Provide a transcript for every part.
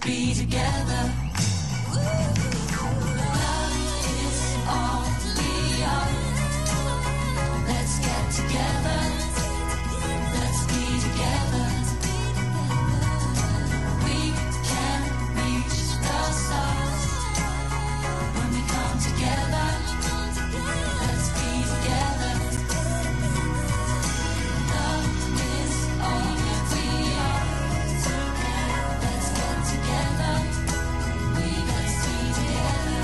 be together. Love is all we are. Let's get together. Let's be together. We can reach the stars when we come together. Let's be together. Love is all we are. Let's get together. We can be together.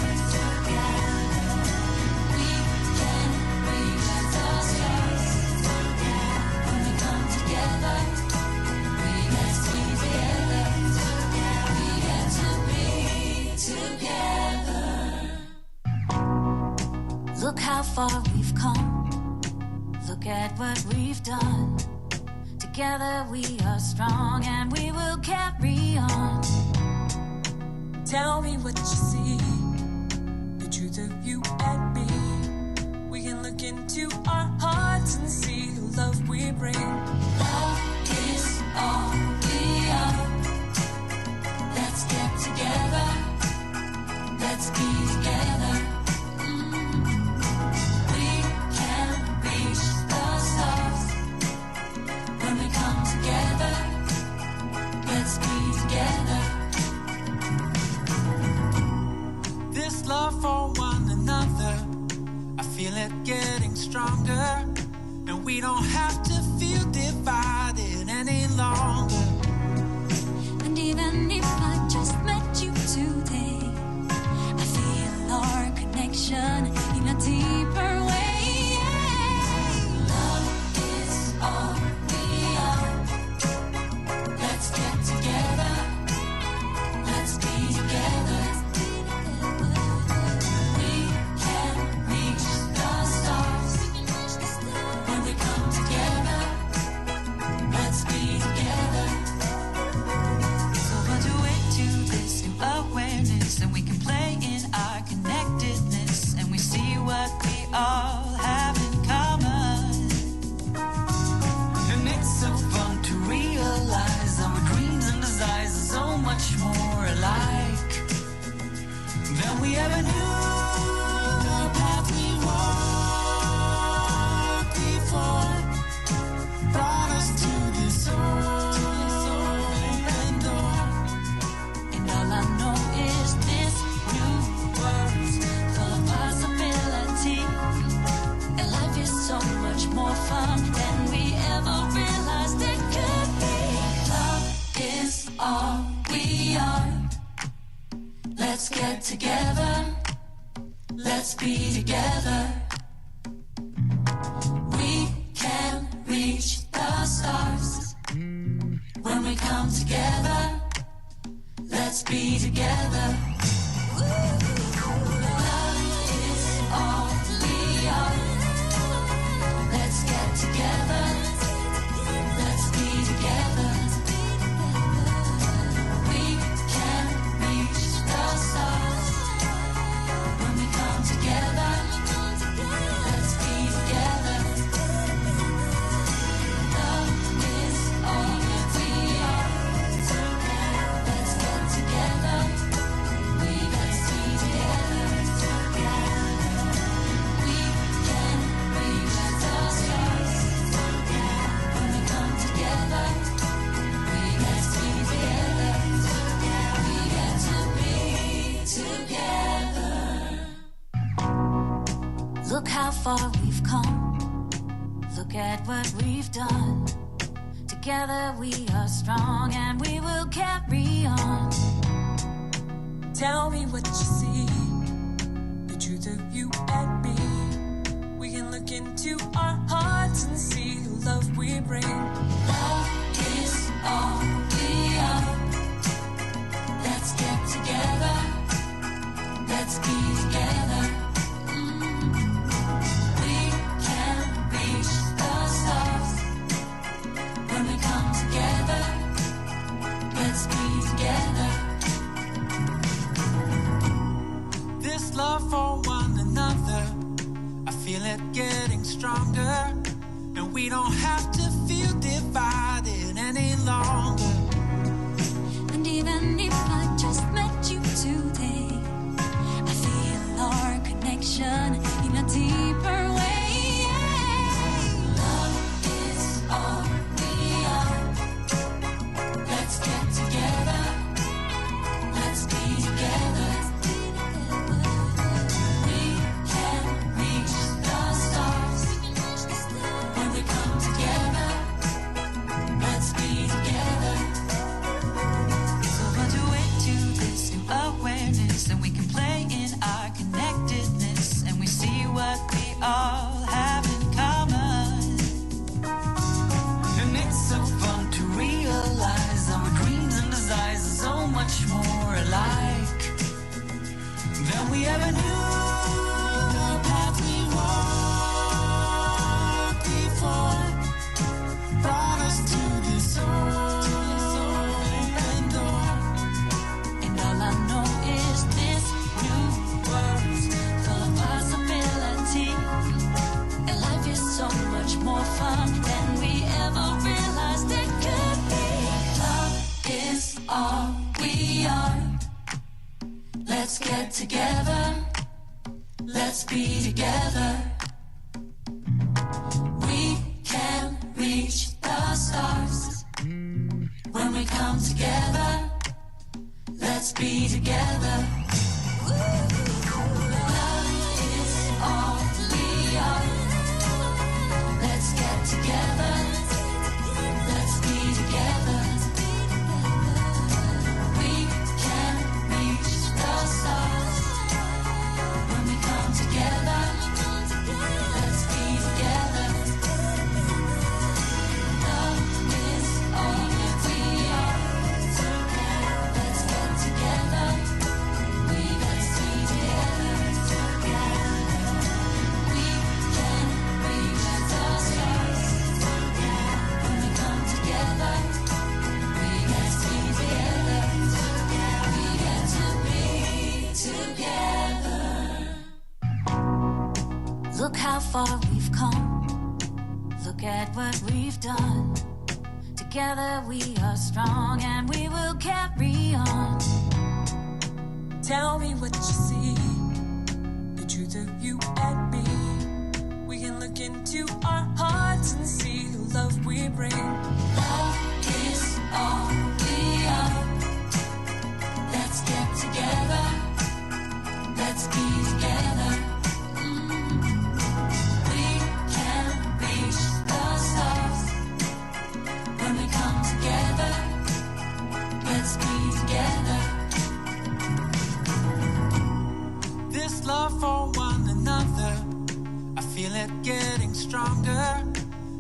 We can reach the stars when we come together. We get to be together. We get to be together. Look how far we've come. Look at what we've done. Together we are strong and we will carry on. Tell me what you see, the truth of you and me. We can look into our hearts and see the love we bring. Love is all we are. Let's get together. Let's be together. We can reach the stars when we come together. Let's be together. This love for one another, I feel it getting stronger, and we don't have to feel divided any longer. And even if I just met you today, I feel our connection in a deeper way. Love is all we are. Let's get together. Let's be together. We can reach the stars when we come together. Let's be together. So run away to this new awareness, and we can play in our connectedness, and we see what we all have in common. And it's so fun to realize our dreams and desires are so much more alike than we ever knew. The path we walked before brought us to this open door. And all I know is this new world's full of possibility. And life is so much more fun than we ever realized it could be. Love is all we are. Let's get together. Let's be together. We can reach the stars when we come together. Let's be together. Love is all we are. Let's get together. Let's be together. We can reach the stars when we come together. Let's be together. Love is all we are. Let's get together. We can be together. We can reach the stars when we come together. We get to be together. We get to be together. Look how far we've come. Look at what we've done. Together we are strong and we will carry on. Tell me what you see, the truth of you and me. We can look into our hearts and see the love we bring. Love is all we are. Let's get together. Let's be together. We can reach the stars when we come together. Let's be together. This love for one another, I feel it getting stronger, and we don't have to feel divided any longer. And even if if I just met you today, I feel our connection in a deeper way. Love is all we are. Let's get together. Let's be together. We can reach the stars when we come together. Let's be together. So graduate to this new awareness, and we can play in our connectedness, and we see what we all have in common. And it's so fun to realize our dreams and desires are so much more alike than we ever knew. The path we walked before brought us to this open door. And all I know is this new world's full of possibility. And life is so much more fun than we ever realized it could be. Love is all we are. Let's get together. Let's be together. We can reach the stars when we come together. Let's be together. Love is all we are. Let's get together. Let's be together. We can reach the stars when we come together. Let's be together. Love is all we are. Let's get together. We let's be together. We can reach the stars when we come together. We get to be together. We get to be together. Look how far we've come. Look at what we've done. Together we are strong and we will carry on. Tell me what you see, the truth of you and me. We can look into our hearts and see the love we bring. Love is all we are. Let's get together. Let's be together. We can reach the stars when we come together. Let's be together. This love for one another, I feel it getting stronger,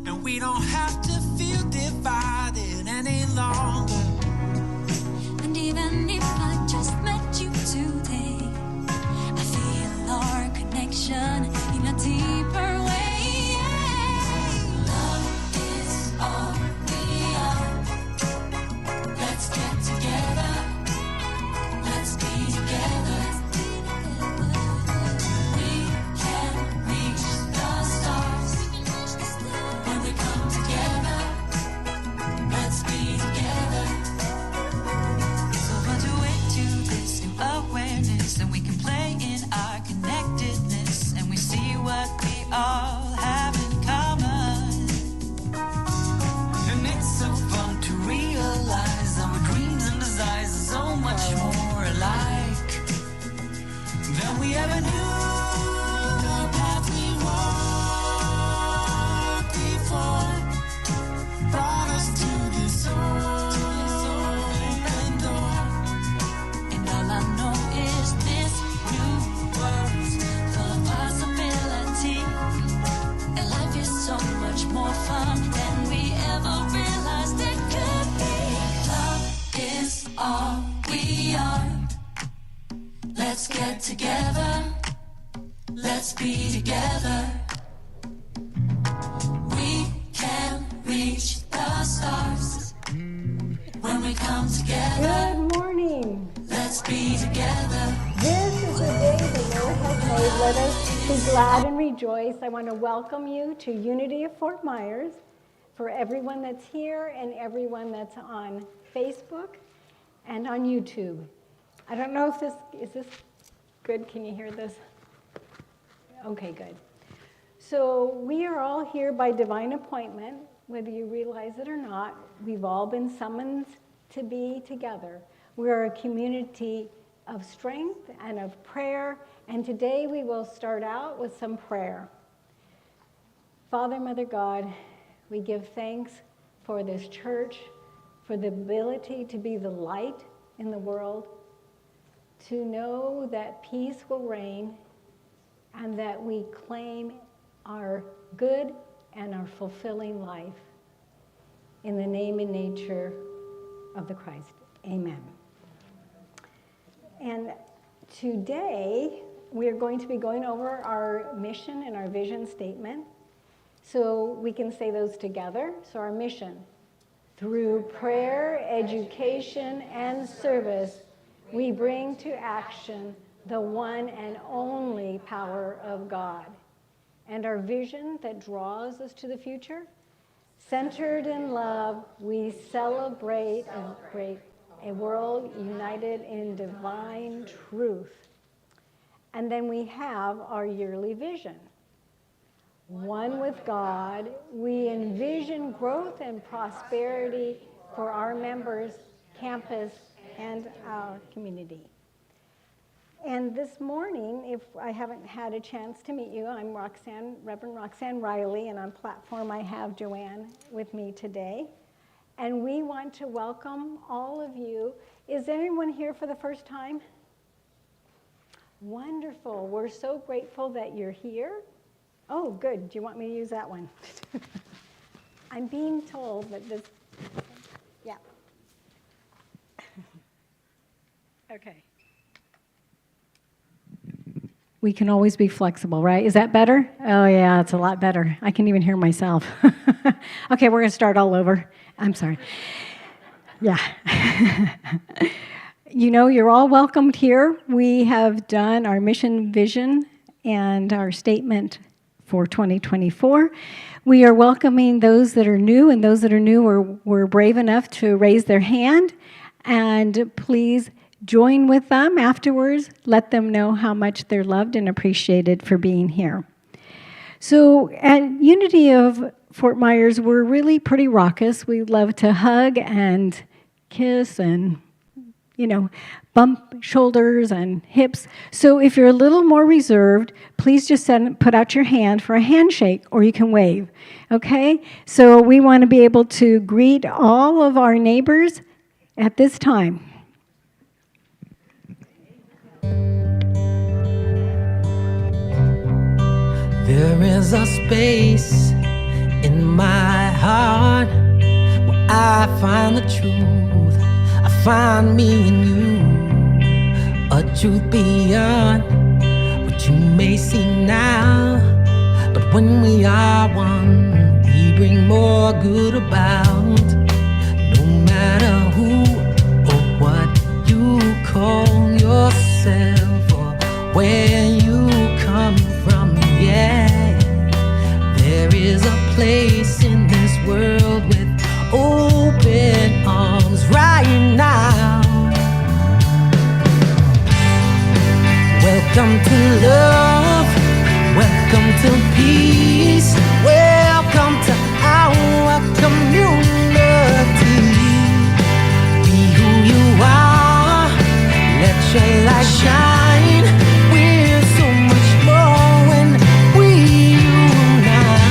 and we don't have to feel divided any longer. And even if I just met you today, I feel our connection in a deeper way. Love is all we are. Let's get together. Let's be together. We can reach the stars when we come together. Let's be together. So graduate to this new awareness, and we can play in our connectedness, and we see what we all have in common. And it's so fun to realize our dreams and desires are so much more alike than we ever knew. The path we walked before brought us to this open door. And all I know is this new world's full of possibility. And life is so much more fun than we ever realized it could be. Love is all we are. Let's get together. Let's be together. We can reach the stars when we come together. Good morning. Let's be together. This is the day the Lord has made. Let us be glad and rejoice. I want to welcome you to Unity of Fort Myers. For everyone that's here and everyone that's on Facebook, and on YouTube. I don't know if is this good? Can you hear this? Okay, good. So we are all here by divine appointment, whether you realize it or not. We've all been summoned to be together. We are a community of strength and of prayer, and today we will start out with some prayer. Father, Mother God, we give thanks for this church, for the ability to be the light in the world, to know that peace will reign, and that we claim our good and our fulfilling life. In the name and nature of the Christ. Amen. And today, we are going to be going over our mission and our vision statement. So we can say those together. So our mission: through prayer, education, and service, we bring to action the one and only power of God. And our vision that draws us to the future: centered in love, we celebrate a world united in divine truth. And then we have our yearly vision. One with God, we envision growth and prosperity for our members, campus, and our community. And this morning, if I haven't had a chance to meet you, I'm Roxanne, Reverend Roxanne Riley, and on platform I have Joanne with me today. And we want to welcome all of you. Is anyone here for the first time? Wonderful. We're so grateful that you're here. Oh, good. Do you want me to use that one? I'm being told that this, yeah. Okay. We can always be flexible, right? Is that better? Oh, yeah, it's a lot better. I can even hear myself. Okay, we're going to start all over. I'm sorry. Yeah. You know, you're all welcomed here. We have done our mission, vision, and our statement for 2024. We are welcoming those that are new, and those that are new were brave enough to raise their hand. And please join with them afterwards. Let them know how much they're loved and appreciated for being here. So at Unity of Fort Myers, we're really pretty raucous. We love to hug and kiss and, you know, bump shoulders and hips. So if you're a little more reserved, please just put out your hand for a handshake, or you can wave, okay? So we want to be able to greet all of our neighbors at this time. There is a space in my heart where I find the truth. I find me in you, a truth beyond what you may see now. But when we are one, we bring more good about. No matter who or what you call yourself or where you come from, yeah. There is a place in this world with open arms right now. Welcome to love, welcome to peace, welcome to our community. Be who you are, let your light shine. We're so much more when we unite.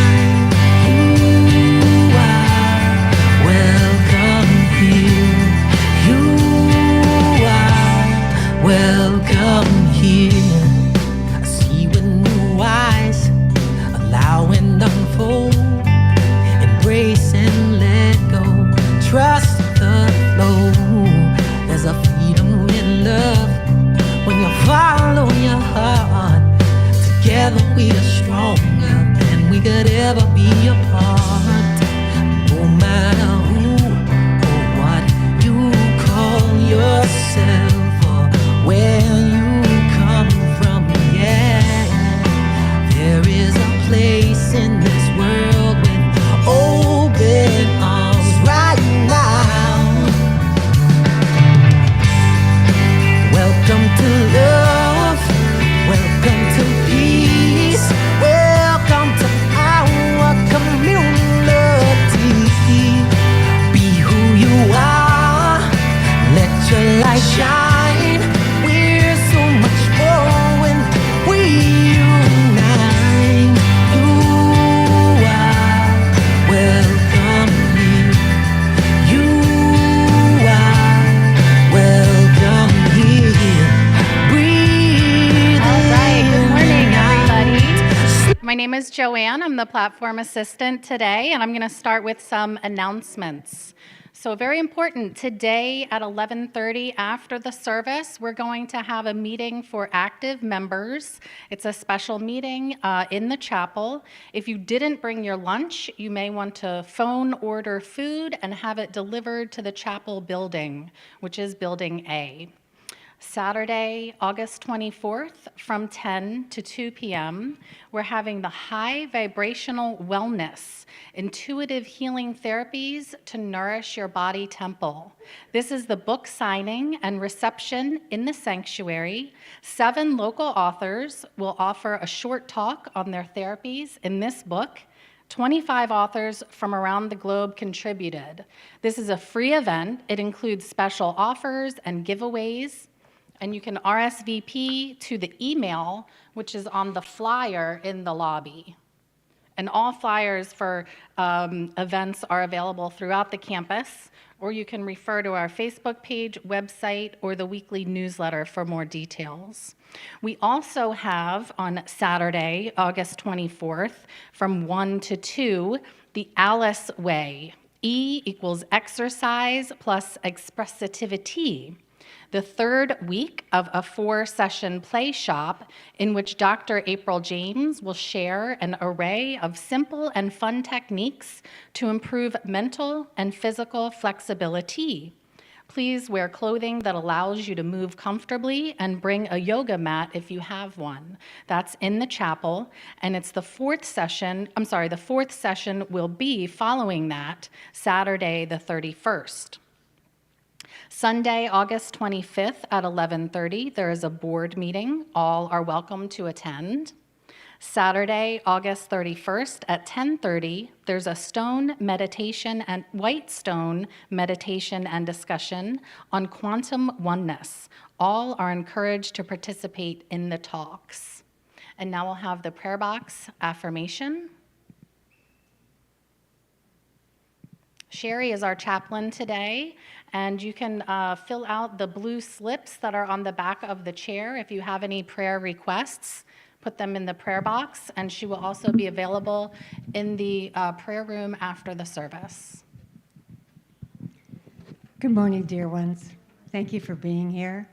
You are welcome here. You are welcome here. I see with new eyes, allow and unfold, embrace and let go, trust the flow. There's a freedom in love when you follow your heart. Together we are stronger than we could ever be apart. No matter who or what you call yourself or where you come from, yeah. There is a place in this world with open arms right now. Joanne. I'm the platform assistant today, and I'm going to start with some announcements. So very important, today at 11:30 after the service, we're going to have a meeting for active members. It's a special meeting in the chapel. If you didn't bring your lunch, you may want to phone order food and have it delivered to the chapel building, which is Building A. Saturday, August 24th, from 10 to 2 p.m., we're having the High Vibrational Wellness, Intuitive Healing Therapies to Nourish Your Body Temple. This is the book signing and reception in the sanctuary. 7 local authors will offer a short talk on their therapies in this book. 25 authors from around the globe contributed. This is a free event. It includes special offers and giveaways. And you can RSVP to the email, which is on the flyer in the lobby. And all flyers for events are available throughout the campus, or you can refer to our Facebook page, website, or the weekly newsletter for more details. We also have on Saturday, August 24th, from 1 to 2, the Alice Way. E equals exercise plus expressivity. The third week of a 4-session play shop in which Dr. April James will share an array of simple and fun techniques to improve mental and physical flexibility. Please wear clothing that allows you to move comfortably and bring a yoga mat if you have one. That's in the chapel, and it's the fourth session will be following that, Saturday the 31st. Sunday, August 25th at 11:30, there is a board meeting. All are welcome to attend. Saturday, August 31st at 10:30, there's a white stone meditation and discussion on quantum oneness. All are encouraged to participate in the talks. And now we'll have the prayer box affirmation. Sherry is our chaplain today, and you can fill out the blue slips that are on the back of the chair. If you have any prayer requests, put them in the prayer box, and she will also be available in the prayer room after the service. Good morning, dear ones. Thank you for being here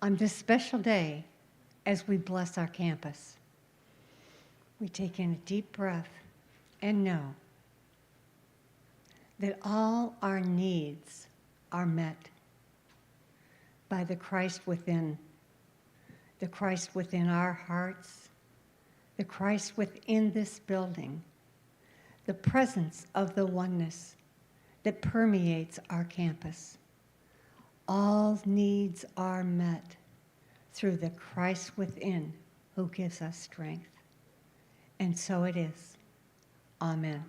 on this special day as we bless our campus. We take in a deep breath and know that all our needs are met by the Christ within our hearts, the Christ within this building, the presence of the oneness that permeates our campus. All needs are met through the Christ within who gives us strength. And so it is. Amen.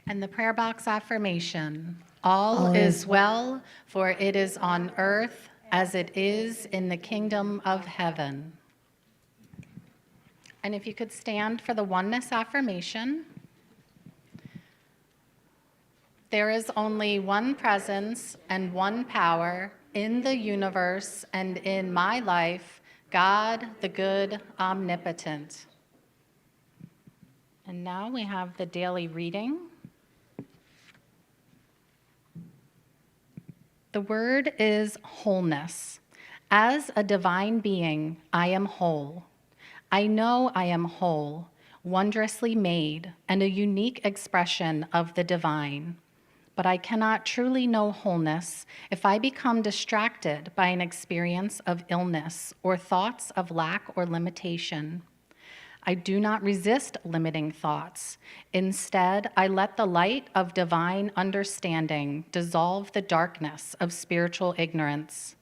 And the prayer box affirmation, all is well, for it is on earth as it is in the kingdom of heaven. And if you could stand for the oneness affirmation. There is only one presence and one power in the universe and in my life, God, the good, omnipotent. And now we have the daily reading. The word is wholeness. As a divine being, I am whole. I know I am whole, wondrously made, and a unique expression of the divine. But I cannot truly know wholeness if I become distracted by an experience of illness or thoughts of lack or limitation. I do not resist limiting thoughts. Instead, I let the light of divine understanding dissolve the darkness of spiritual ignorance.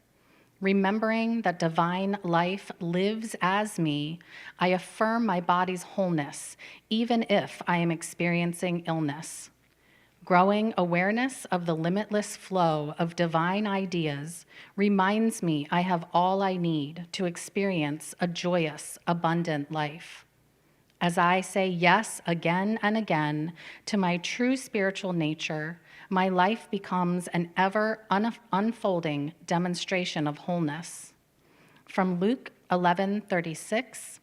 Remembering that divine life lives as me, I affirm my body's wholeness, even if I am experiencing illness. Growing awareness of the limitless flow of divine ideas reminds me I have all I need to experience a joyous, abundant life. As I say yes again and again to my true spiritual nature, my life becomes an ever unfolding demonstration of wholeness. from Luke 11:36.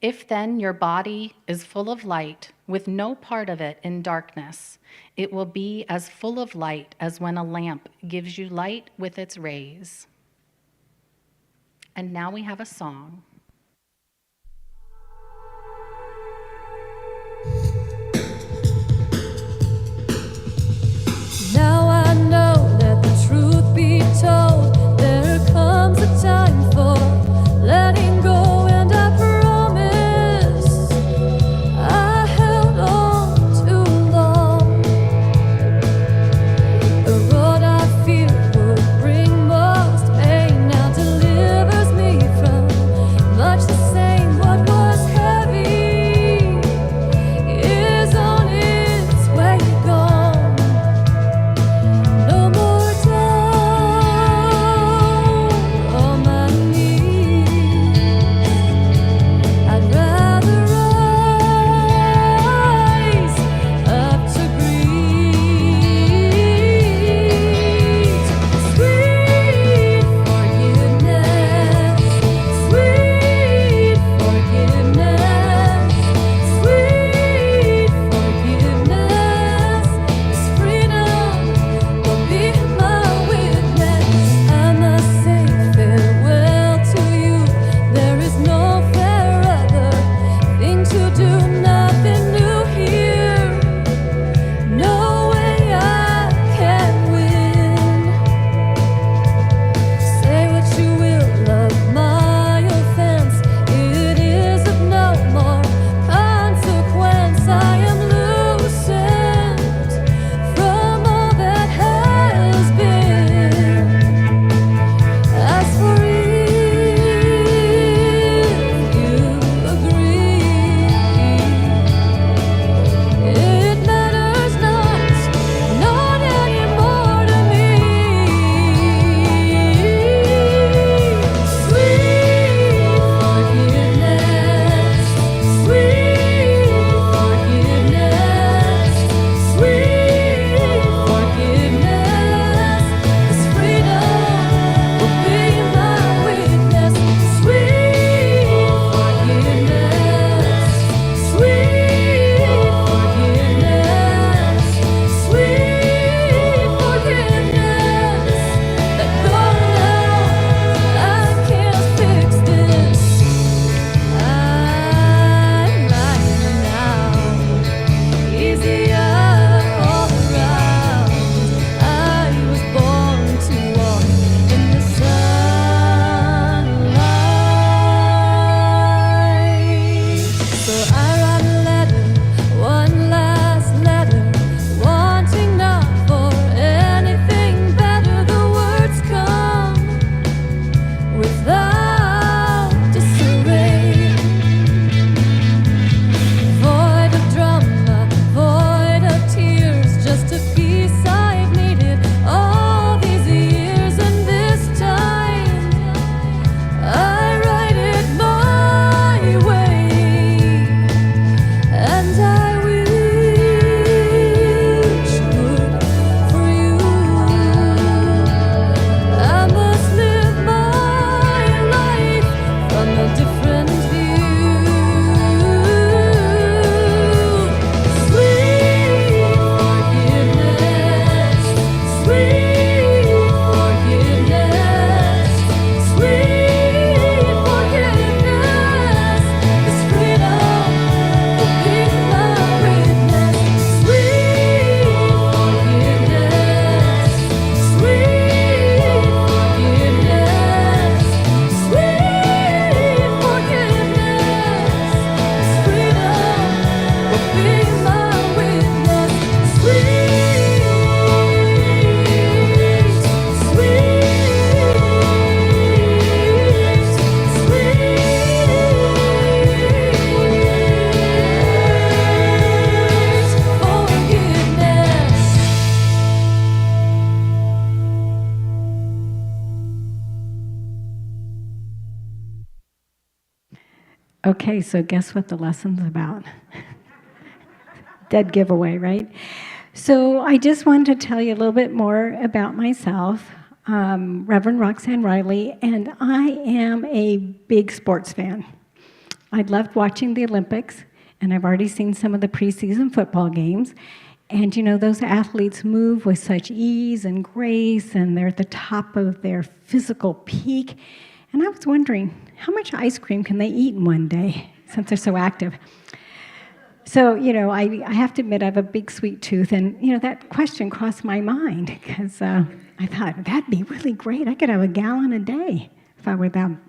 If then your body is full of light, with no part of it in darkness, it will be as full of light as when a lamp gives you light with its rays. And now we have a song. Now I know that the truth be told, there comes a time for letting go, and I promise I held on too long. The road I fear would bring most pain now delivers me from much the same. What was heavy is on its way gone. No more down on my knees. I'd rather rise up to breathe. Sweet forgiveness, sweet forgiveness, sweet forgiveness. This freedom will be my witness. I must say farewell to you. There is no fair other thing to do. Nothing new here. No way I can win. Say what you will of my offense. It is of no more consequence. I am loosened from all that has been. As for if you agree, it matters not anymore to me. Sweet forgiveness, sweet forgiveness, sweet forgiveness. This freedom will be my witness. Sweet forgiveness, sweet forgiveness, sweet forgiveness. Let go now, I can't fix this. I'm lying now, easier all around. I was born to walk in the sunlight. So I write a letter, one last letter, wanting not for anything better. The words come without disarray. Void of drama, void of tears, just a piece I've needed all these years. And this time I write it my way, and I wish good for you. I must live my life from a different view. Sweet forgiveness, sweet forgiveness, sweet forgiveness. This freedom will be my witness. Sweet forgiveness, sweet forgiveness, sweet forgiveness. This freedom will be my witness. Sweet, sweet forgiveness. Okay, so guess what the lesson's about? Dead giveaway, right? So I just wanted to tell you a little bit more about myself. Reverend Roxanne Riley, and I am a big sports fan. I loved watching the Olympics, and I've already seen some of the preseason football games. And you know, those athletes move with such ease and grace, and they're at the top of their physical peak. And I was wondering, how much ice cream can they eat in one day, since they're so active? So, you know, I have to admit I have a big sweet tooth, and, you know, that question crossed my mind, because I thought, that'd be really great. I could have a gallon a day if I were them.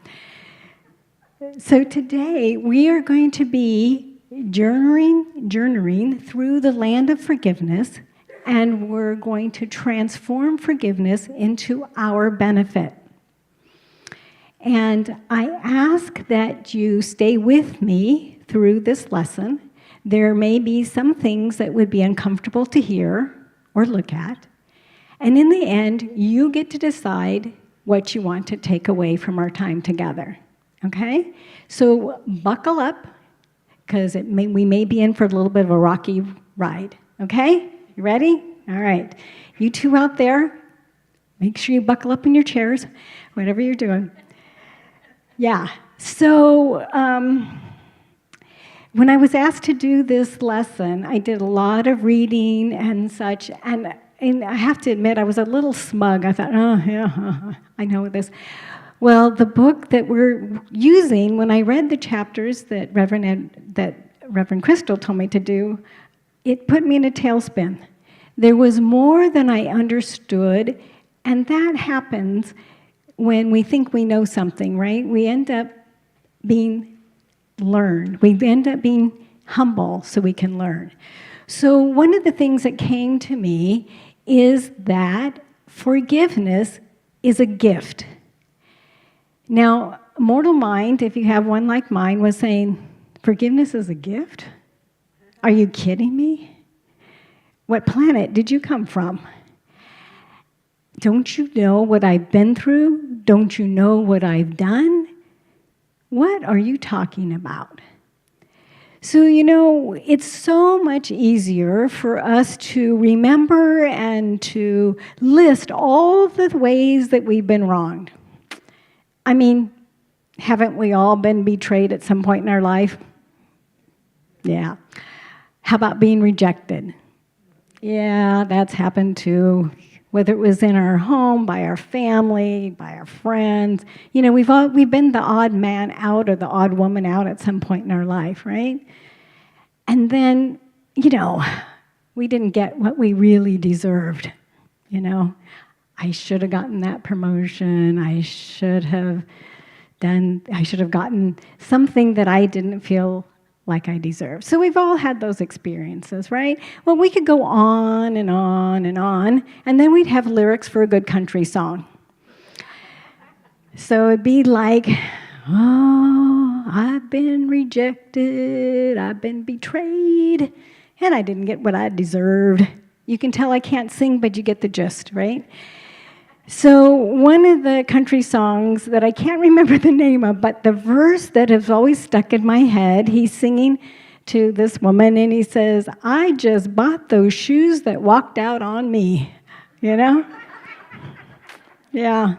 So today, we are going to be journeying through the land of forgiveness, and we're going to transform forgiveness into our benefit. And I ask that you stay with me through this lesson. There may be some things that would be uncomfortable to hear or look at. And in the end, you get to decide what you want to take away from our time together. Okay? So buckle up, because we may be in for a little bit of a rocky ride. Okay? You ready? All right. You two out there, make sure you buckle up in your chairs, whatever you're doing. Yeah. So when I was asked to do this lesson, I did a lot of reading and such, and I have to admit, I was a little smug. I thought, oh, yeah, I know this. Well, the book that we're using, when I read the chapters that Reverend Crystal told me to do, it put me in a tailspin. There was more than I understood, and that happens when we think we know something, right? We end up being learned. We end up being humble so we can learn. So one of the things that came to me is that forgiveness is a gift. Now, mortal mind, if you have one like mine, was saying, forgiveness is a gift? Are you kidding me? What planet did you come from? Don't you know what I've been through? Don't you know what I've done? What are you talking about? So, you know, it's so much easier for us to remember and to list all the ways that we've been wronged. I mean, haven't we all been betrayed at some point in our life? Yeah. How about being rejected? Yeah, that's happened too. Whether it was in our home, by our family, by our friends. You know, we've been the odd man out or the odd woman out at some point in our life, right? And then, you know, we didn't get what we really deserved. You know, I should have gotten that promotion. I should have gotten something that I didn't feel like I deserve. So we've all had those experiences, right? Well, we could go on and on and on, and then we'd have lyrics for a good country song. So it'd be like, oh, I've been rejected, I've been betrayed, and I didn't get what I deserved. You can tell I can't sing, but you get the gist, right? So one of the country songs that I can't remember the name of, but the verse that has always stuck in my head, he's singing to this woman, and he says, I just bought those shoes that walked out on me, you know? Yeah.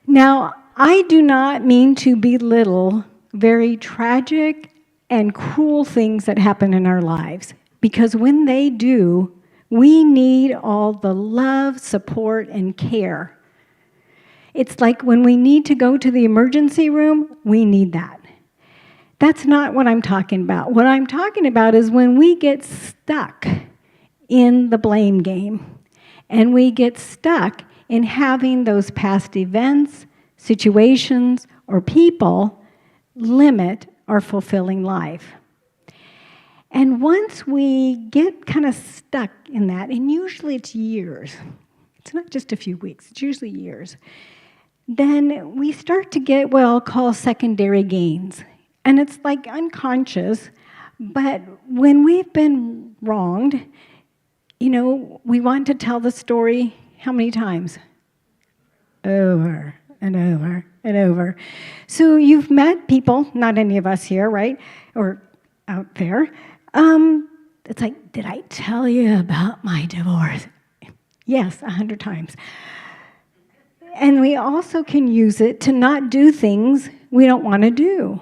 Now, I do not mean to belittle very tragic and cruel things that happen in our lives, because when they do, we need all the love, support, and care. It's like when we need to go to the emergency room, we need that. That's not what I'm talking about. What I'm talking about is when we get stuck in the blame game, and we get stuck in having those past events, situations, or people limit our fulfilling life. And once we get kind of stuck in that, and usually it's years, it's not just a few weeks, it's usually years, then we start to get what I'll call secondary gains. And it's like unconscious, but when we've been wronged, you know, we want to tell the story how many times? Over and over and over. So you've met people, not any of us here, right? Or out there. It's like, did I tell you about my divorce? Yes, 100 times. And we also can use it to not do things we don't want to do.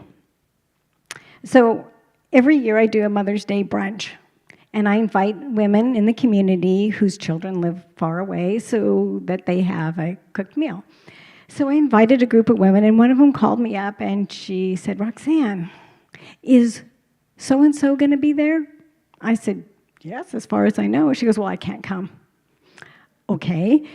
So every year I do a Mother's Day brunch. And I invite women in the community whose children live far away so that they have a cooked meal. So I invited a group of women, and one of them called me up, and she said, Roxanne, is so-and-so going to be there? I said, yes, as far as I know. She goes, well, I can't come. Okay.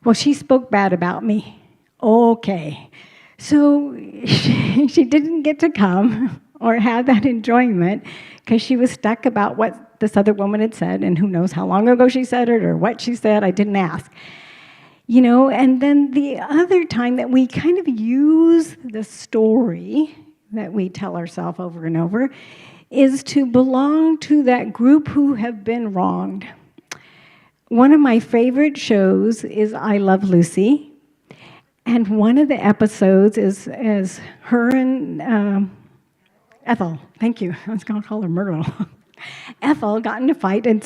Well, she spoke bad about me. Okay. So she didn't get to come or have that enjoyment because she was stuck about what this other woman had said, and who knows how long ago she said it or what she said. I didn't ask. You know, and then the other time that we kind of use the story that we tell ourselves over and over is to belong to that group who have been wronged. One of my favorite shows is I Love Lucy, and one of the episodes is her and Ethel. Thank you. I was going to call her Myrtle. Ethel got in a fight, and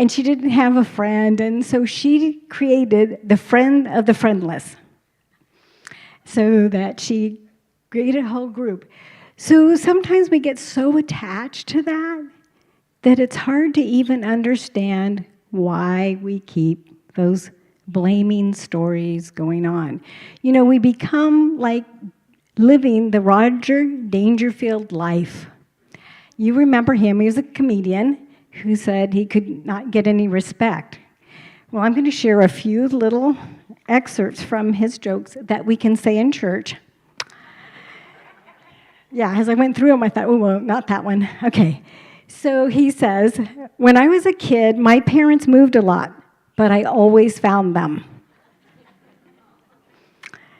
she didn't have a friend, and so she created the friend of the friendless, so that she created a whole group. So sometimes we get so attached to that it's hard to even understand why we keep those blaming stories going on. You know, we become like living the Roger Dangerfield life. You remember him. He was a comedian who said he could not get any respect. Well, I'm going to share a few little excerpts from his jokes that we can say in church. Yeah, as I went through them, I thought, oh, well, not that one. Okay. So he says, when I was a kid, my parents moved a lot, but I always found them.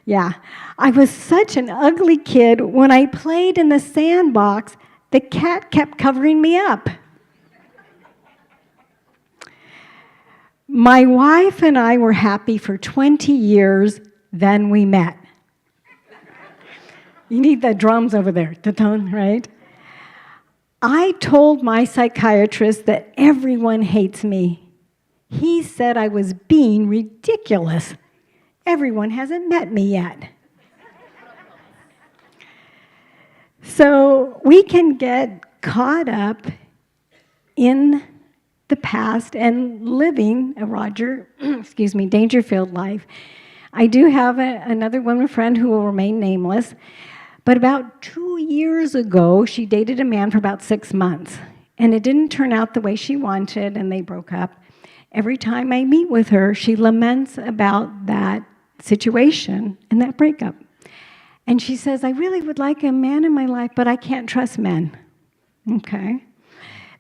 Yeah, I was such an ugly kid. When I played in the sandbox, the cat kept covering me up. My wife and I were happy for 20 years, then we met. You need the drums over there, the tone, right? I told my psychiatrist that everyone hates me. He said I was being ridiculous. Everyone hasn't met me yet. So we can get caught up in the past and living a Dangerfield life. I do have another woman friend who will remain nameless, but about 2 years ago, she dated a man for about 6 months, and it didn't turn out the way she wanted, and they broke up. Every time I meet with her, she laments about that situation and that breakup. And she says, I really would like a man in my life, but I can't trust men. Okay.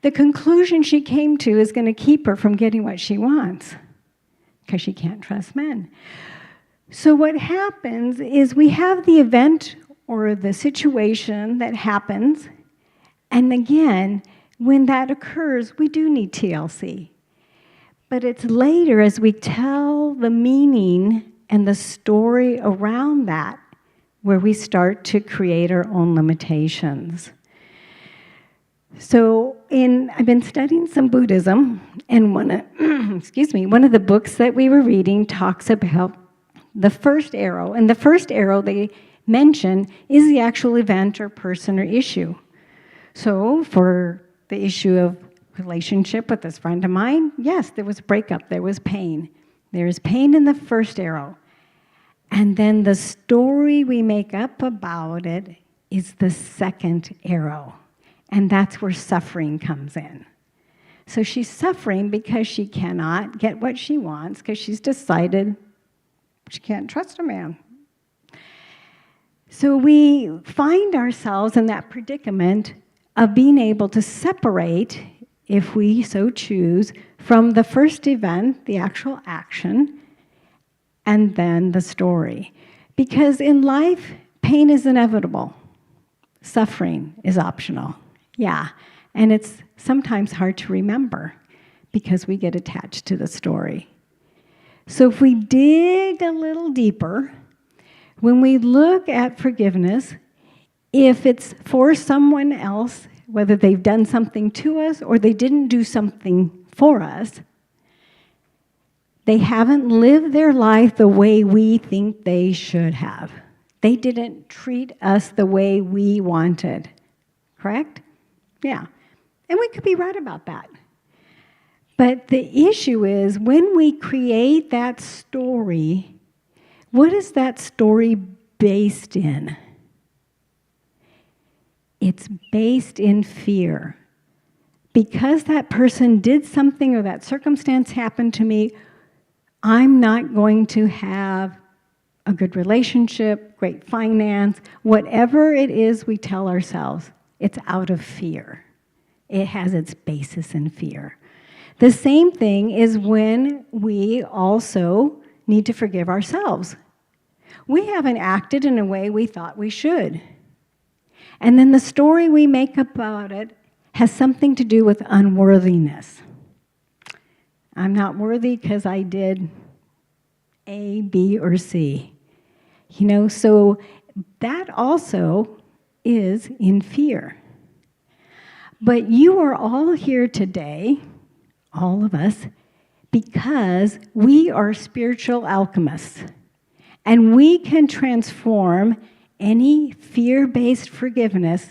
The conclusion she came to is going to keep her from getting what she wants because she can't trust men. So what happens is we have the event or the situation that happens, and again, when that occurs, we do need TLC. But it's later as we tell the meaning and the story around that where we start to create our own limitations. So I've been studying some Buddhism, and one of the books that we were reading talks about the first arrow. And the first arrow they mention is the actual event or person or issue. So for the issue of relationship with this friend of mine, yes, there was breakup, there was pain. There is pain in the first arrow. And then the story we make up about it is the second arrow. And that's where suffering comes in. So she's suffering because she cannot get what she wants, because she's decided she can't trust a man. So we find ourselves in that predicament of being able to separate, if we so choose, from the first event, the actual action, and then the story. Because in life, pain is inevitable. Suffering is optional. Yeah, and it's sometimes hard to remember because we get attached to the story. So if we dig a little deeper, when we look at forgiveness, if it's for someone else, whether they've done something to us or they didn't do something for us, They haven't lived their life the way we think they should have. They didn't treat us the way we wanted. Correct? Yeah. And we could be right about that. But the issue is, when we create that story, what is that story based in? It's based in fear. Because that person did something or that circumstance happened to me, I'm not going to have a good relationship, great finance, whatever it is we tell ourselves, it's out of fear. It has its basis in fear. The same thing is when we also need to forgive ourselves. We haven't acted in a way we thought we should. And then the story we make about it has something to do with unworthiness. I'm not worthy because I did A, B, or C. So that also is in fear. But you are all here today, all of us, because we are spiritual alchemists. And we can transform any fear-based forgiveness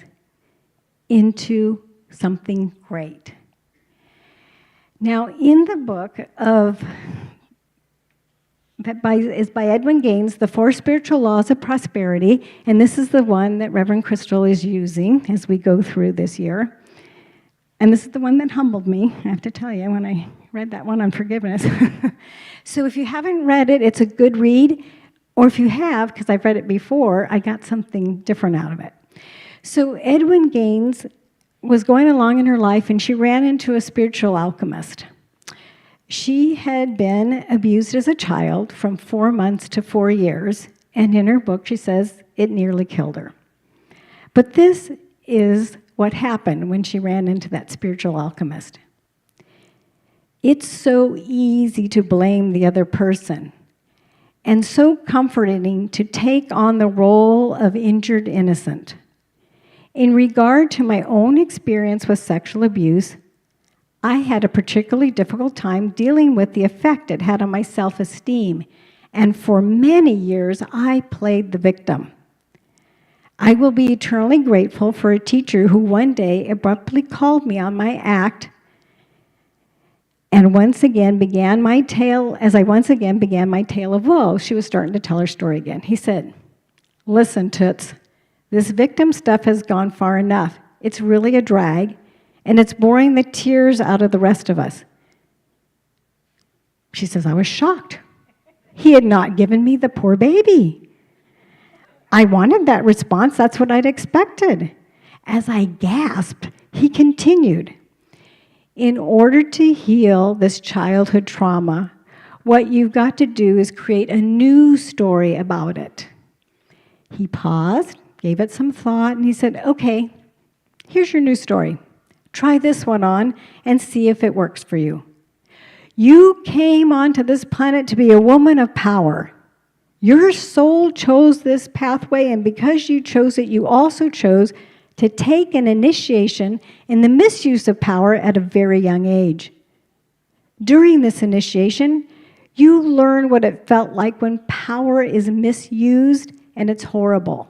into something great. Now, in the book that is by Edwin Gaines, The Four Spiritual Laws of Prosperity, and this is the one that Reverend Crystal is using as we go through this year. And this is the one that humbled me, I have to tell you, when I read that one on forgiveness. So if you haven't read it, it's a good read. Or if you have, because I've read it before, I got something different out of it. So Edwin Gaines was going along in her life, and she ran into a spiritual alchemist. She had been abused as a child from 4 months to 4 years, and in her book she says it nearly killed her. But this is what happened when she ran into that spiritual alchemist. It's so easy to blame the other person, and so comforting to take on the role of injured innocent. In regard to my own experience with sexual abuse, I had a particularly difficult time dealing with the effect it had on my self-esteem, and for many years I played the victim. I will be eternally grateful for a teacher who one day abruptly called me on my act and once again began my tale of woe. She was starting to tell her story again. He said, "Listen, Toots, this victim stuff has gone far enough. It's really a drag, and it's boring the tears out of the rest of us." She says, I was shocked. He had not given me the poor baby. I wanted that response. That's what I'd expected. As I gasped, he continued, "In order to heal this childhood trauma, what you've got to do is create a new story about it." He paused, gave it some thought, and he said, "Okay, here's your new story. Try this one on and see if it works for you. You came onto this planet to be a woman of power. Your soul chose this pathway, and because you chose it, you also chose to take an initiation in the misuse of power at a very young age. During this initiation, you learn what it felt like when power is misused, and it's horrible.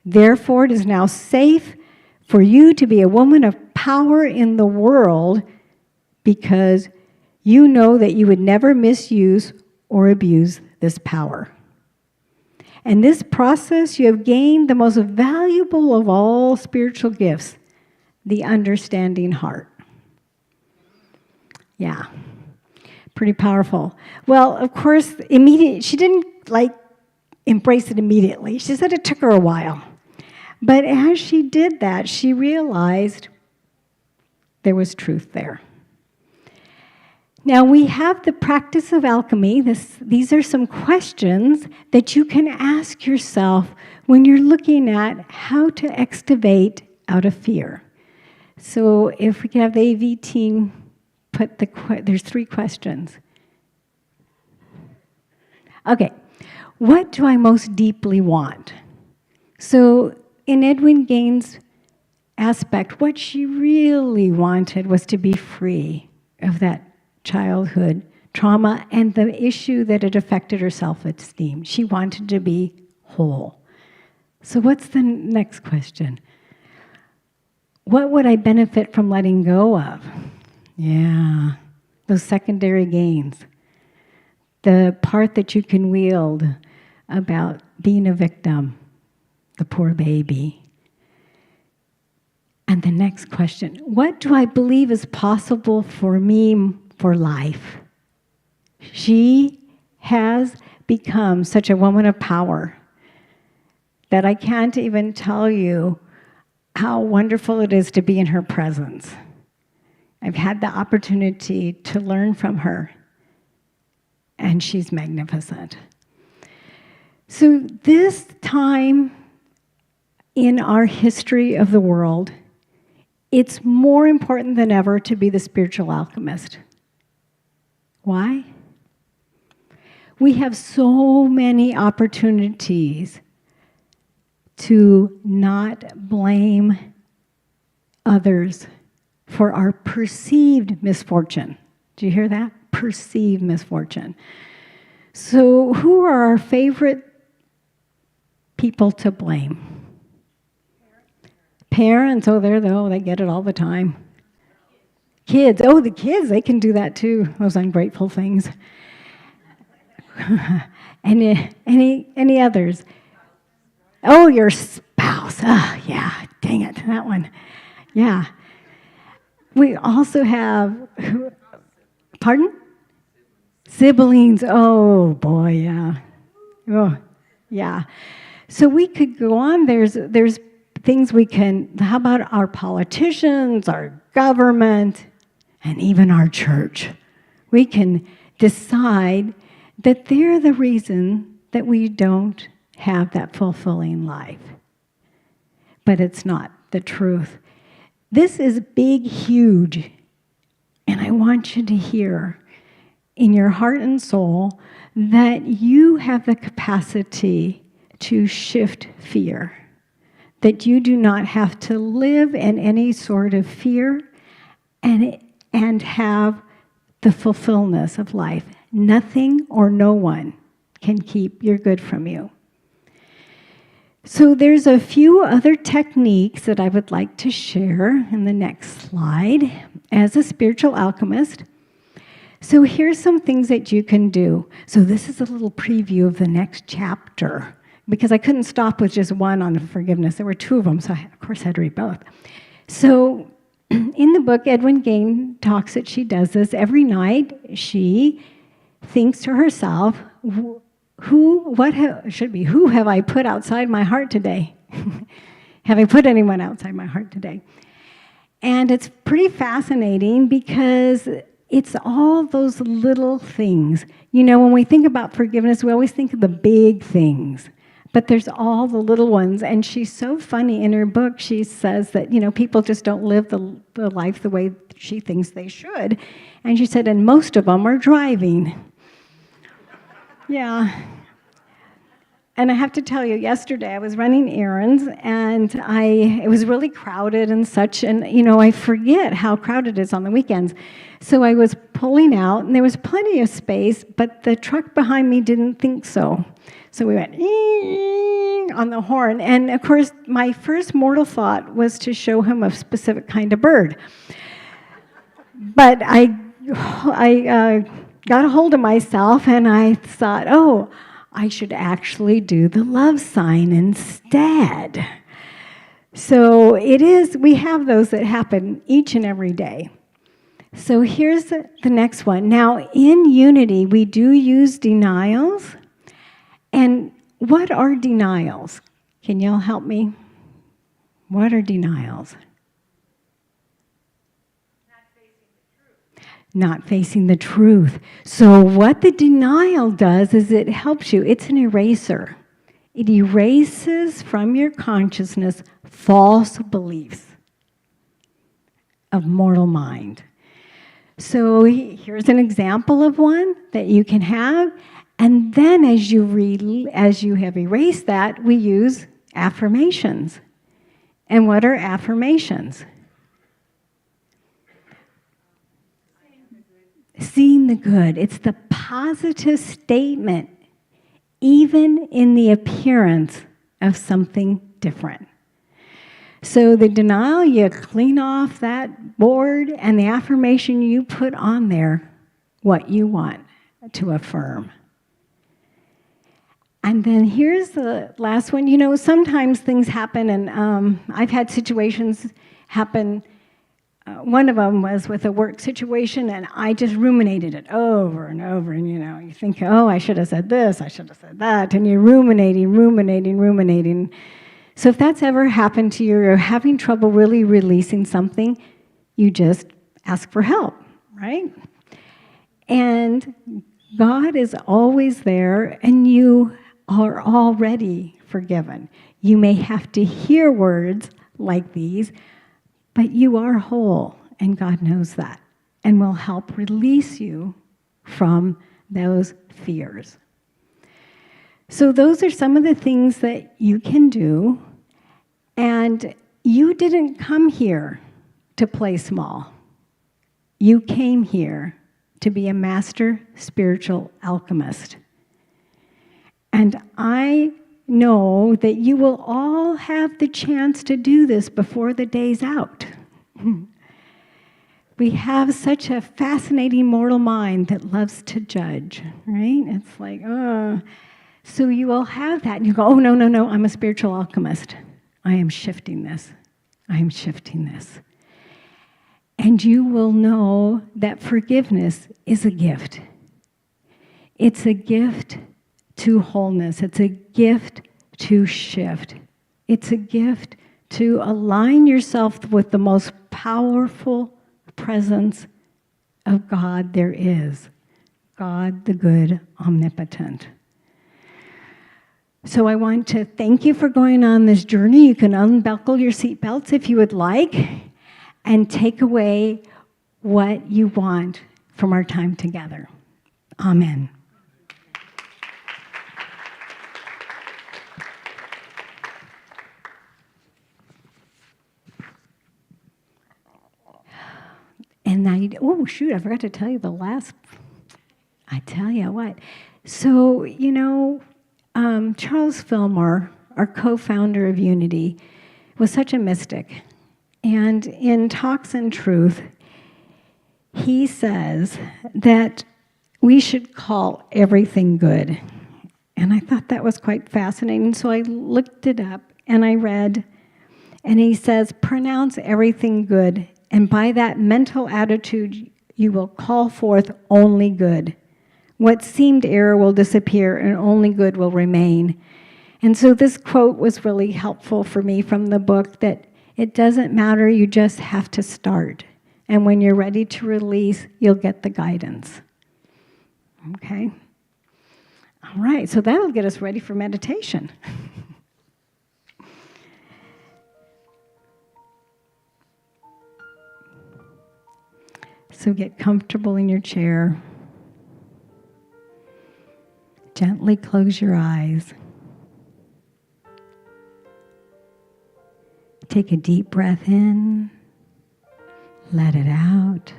Therefore, it is now safe for you to be a woman of power in the world because you know that you would never misuse or abuse this power. In this process, you have gained the most valuable of all spiritual gifts, the understanding heart." Yeah, pretty powerful. Well, of course, she didn't embrace it immediately. She said it took her a while. But as she did that, she realized there was truth there. Now, we have the practice of alchemy. These are some questions that you can ask yourself when you're looking at how to excavate out of fear. So if we could have the AV team put there's 3 questions. Okay, what do I most deeply want? So in Edwin Gaines' aspect, what she really wanted was to be free of that childhood trauma and the issue that it affected her self-esteem. She wanted to be whole. So what's the next question? What would I benefit from letting go of? Yeah, those secondary gains. The part that you can wield about being a victim, the poor baby. And the next question, what do I believe is possible for me for life? She has become such a woman of power that I can't even tell you how wonderful it is to be in her presence. I've had the opportunity to learn from her, and she's magnificent. So this time in our history of the world, it's more important than ever to be the spiritual alchemist. Why? We have so many opportunities to not blame others for our perceived misfortune. Do you hear that? Perceived misfortune. So who are our favorite people to blame? Parents. Oh, they get it all the time. Kids. Oh, the kids, they can do that too, those ungrateful things. Any others? Oh, your spouse. Oh, yeah, dang it, that one. Yeah. We also have, pardon? Siblings. Oh, boy, yeah. Oh, yeah. So we could go on. There's things we can, how about our politicians, our government, and even our church? We can decide that they're the reason that we don't have that fulfilling life. But it's not the truth. This is big, huge, and I want you to hear in your heart and soul that you have the capacity to shift fear, that you do not have to live in any sort of fear and have the fulfillment of life. Nothing or no one can keep your good from you. So there's a few other techniques that I would like to share in the next slide as a spiritual alchemist. So here's some things that you can do. So this is a little preview of the next chapter, because I couldn't stop with just one on forgiveness. There were two of them, so I, of course, had to read both. So in the book, Edwin Gain talks that she does this every night. She thinks to herself, who have I put outside my heart today? Have I put anyone outside my heart today? And it's pretty fascinating because it's all those little things. You know, when we think about forgiveness, we always think of the big things, but there's all the little ones. And she's so funny in her book. She says that, you know, people just don't live the life the way she thinks they should. And she said, and most of them are driving. Yeah. And I have to tell you, yesterday I was running errands, and it was really crowded and such, and, you know, I forget how crowded it is on the weekends. So I was pulling out, and there was plenty of space, but the truck behind me didn't think so. So we went on the horn, and of course, my first mortal thought was to show him a specific kind of bird. But I got a hold of myself, and I thought, I should actually do the love sign instead. So we have those that happen each and every day. So here's the next one. Now, in unity, we do use denials. And what are denials? Can y'all help me? What are denials? Not facing the truth. So what the denial does is it helps you. It's an eraser. It erases from your consciousness false beliefs of mortal mind. So here's an example of one that you can have. And then as you have erased that, we use affirmations. And what are affirmations? seeing the good. It's the positive statement, even in the appearance of something different. So the denial, you clean off that board, and the affirmation, you put on there what you want to affirm. And then here's the last one. You know, sometimes things happen, and I've had situations happen. One of them was with a work situation, and I just ruminated it over and over. And, you know, you think, oh, I should have said this, I should have said that. And you're ruminating. So if that's ever happened to you, or you're having trouble really releasing something, you just ask for help, right? And God is always there, and you are already forgiven. You may have to hear words like these, but you are whole, and God knows that, and will help release you from those fears. So those are some of the things that you can do, and you didn't come here to play small. You came here to be a master spiritual alchemist. And I know that you will all have the chance to do this before the day's out. We have such a fascinating mortal mind that loves to judge, right? It's like, oh. So you will have that, and you go, oh, no, I'm a spiritual alchemist. I am shifting this. And you will know that forgiveness is a gift. It's a gift to wholeness. It's a gift to shift. It's a gift to align yourself with the most powerful presence of God there is. God, the good, omnipotent. So I want to thank you for going on this journey. You can unbuckle your seatbelts if you would like, and take away what you want from our time together. Amen. And I forgot to tell you the last, I tell you what. So, you know, Charles Fillmore, our co-founder of Unity, was such a mystic. And in Talks and Truth, he says that we should call everything good. And I thought that was quite fascinating. So I looked it up and I read, and he says, pronounce everything good. And by that mental attitude, you will call forth only good. What seemed error will disappear and only good will remain. And so this quote was really helpful for me from the book, that it doesn't matter, you just have to start. And when you're ready to release, you'll get the guidance. Okay? All right, so that'll get us ready for meditation. So get comfortable in your chair. Gently close your eyes. Take a deep breath in. Let it out.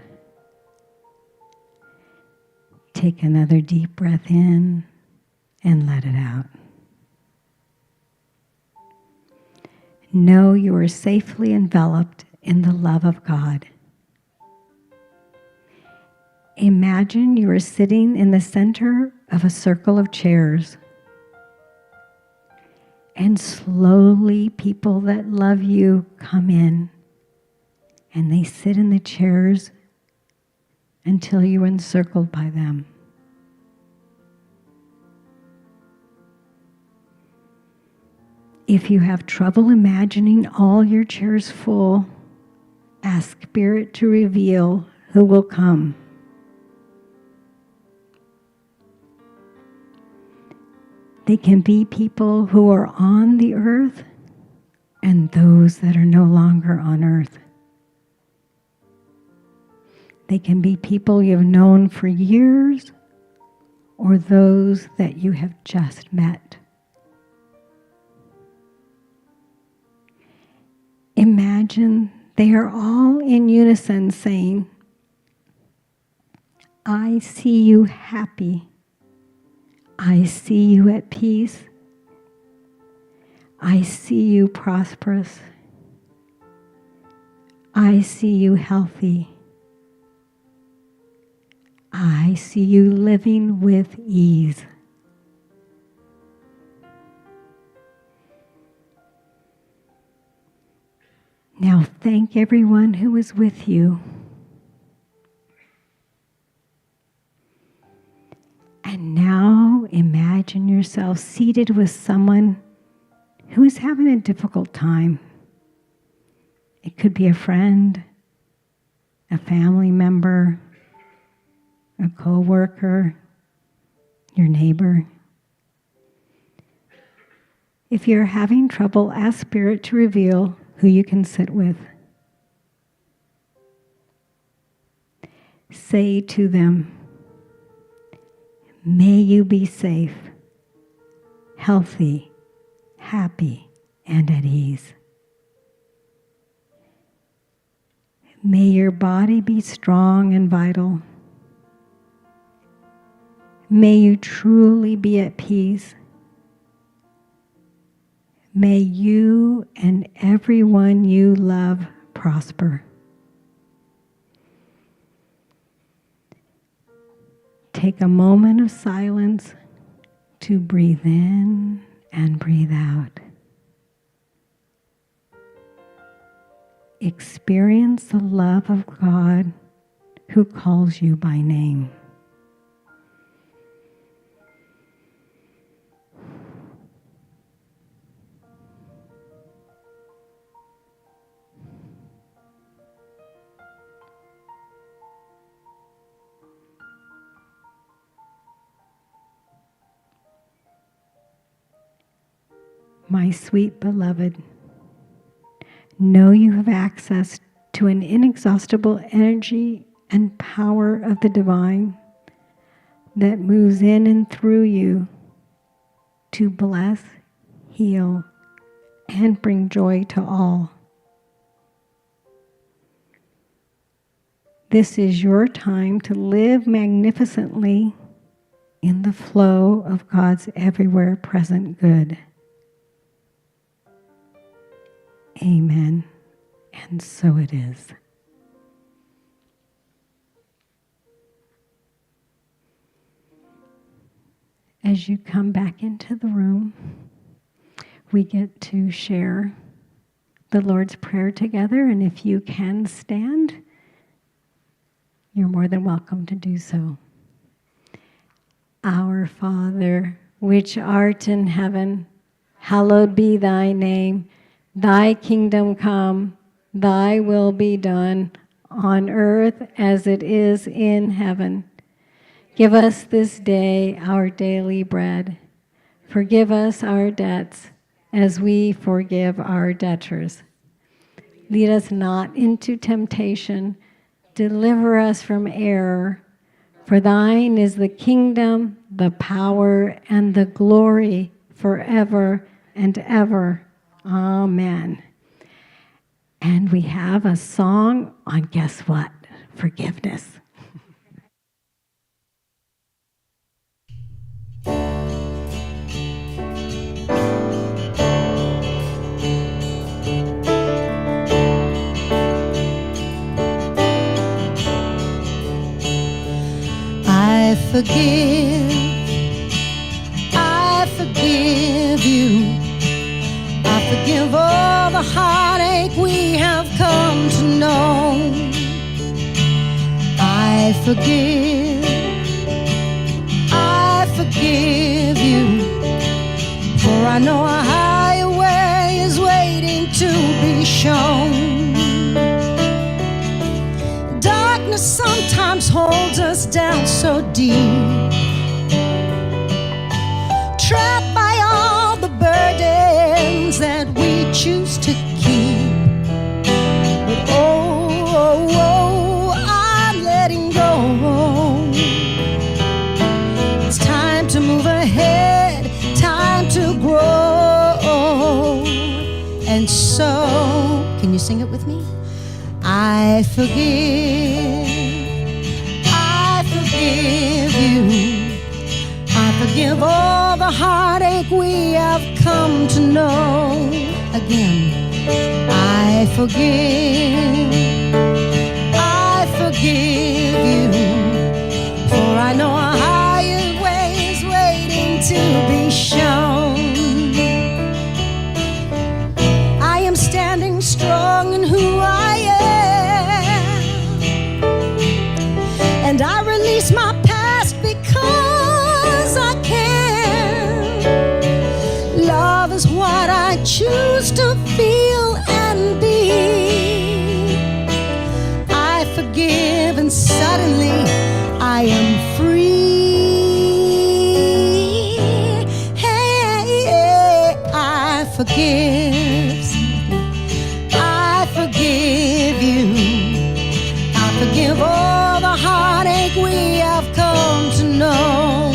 Take another deep breath in and let it out. Know you are safely enveloped in the love of God. Imagine you are sitting in the center of a circle of chairs, and slowly people that love you come in, and they sit in the chairs until you're encircled by them. If you have trouble imagining all your chairs full, ask Spirit to reveal who will come. They can be people who are on the earth and those that are no longer on earth. They can be people you've known for years or those that you have just met. Imagine they are all in unison saying, I see you happy. I see you at peace. I see you prosperous. I see you healthy. I see you living with ease. Now thank everyone who is with you. And now imagine yourself seated with someone who is having a difficult time. It could be a friend, a family member, a co-worker, your neighbor. If you're having trouble, ask Spirit to reveal who you can sit with. Say to them, may you be safe, healthy, happy, and at ease. May your body be strong and vital. May you truly be at peace. May you and everyone you love prosper. Take a moment of silence to breathe in and breathe out. Experience the love of God who calls you by name. My sweet beloved, know you have access to an inexhaustible energy and power of the divine that moves in and through you to bless, heal, and bring joy to all. This is your time to live magnificently in the flow of God's everywhere present good. Amen. And so it is. As you come back into the room, we get to share the Lord's Prayer together, and if you can stand, you're more than welcome to do so. Our Father, which art in heaven, hallowed be thy name. Thy kingdom come, thy will be done, on earth as it is in heaven. Give us this day our daily bread. Forgive us our debts, as we forgive our debtors. Lead us not into temptation. Deliver us from error. For thine is the kingdom, the power, and the glory forever and ever. Amen. And we have a song on, guess what? Forgiveness. I forgive you. I forgive all the heartache we have come to know. I forgive you. For I know a higher way is waiting to be shown. Darkness sometimes holds us down so deep, trapped by all the burdens that we choose to keep. But oh, I'm letting go. It's time to move ahead, time to grow. And so, can you sing it with me? I forgive. I forgive. forgive you. I forgive all the heartache we have come to know. Again, I forgive you, for I know a higher way is waiting to be shown. I am standing strong in who I am, and I release my past because I can. Love is what I choose to feel and be. I forgive, and suddenly I am free. Hey, I forgive. I forgive you. I forgive all the heartache we have come to know.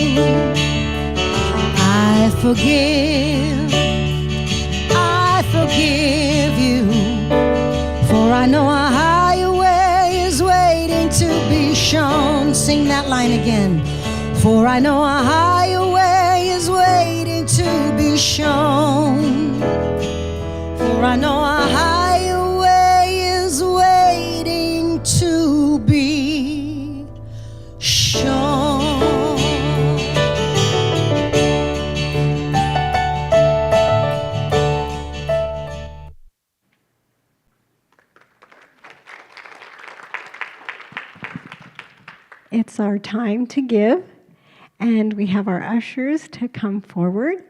I forgive you, for I know a higher way is waiting to be shown. Sing that line again. For I know a higher way is waiting to be shown. For I know a higher way is waiting to be shown. It's our time to give, and we have our ushers to come forward.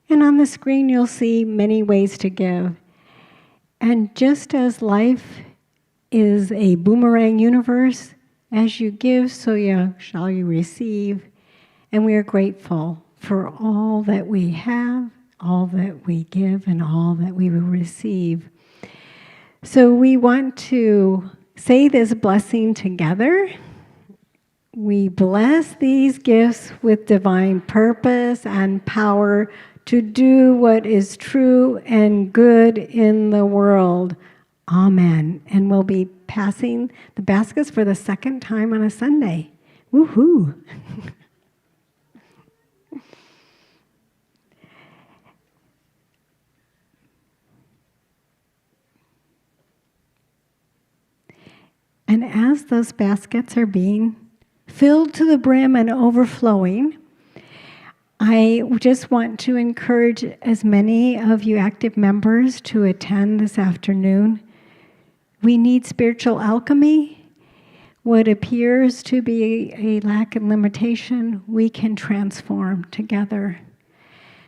And on the screen, you'll see many ways to give. And just as life is a boomerang universe, as you give, so shall you receive. And we are grateful for all that we have, all that we give, and all that we will receive. So we want to say this blessing together. We bless these gifts with divine purpose and power to do what is true and good in the world. Amen. And we'll be passing the baskets for the second time on a Sunday. Woohoo! And as those baskets are being filled to the brim and overflowing, I just want to encourage as many of you active members to attend this afternoon. We need spiritual alchemy. What appears to be a lack and limitation, we can transform together.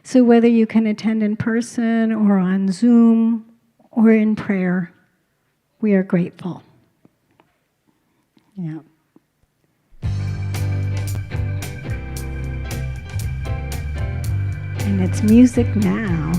So whether you can attend in person or on Zoom or in prayer, we are grateful. Yeah. And it's music now.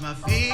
My feet.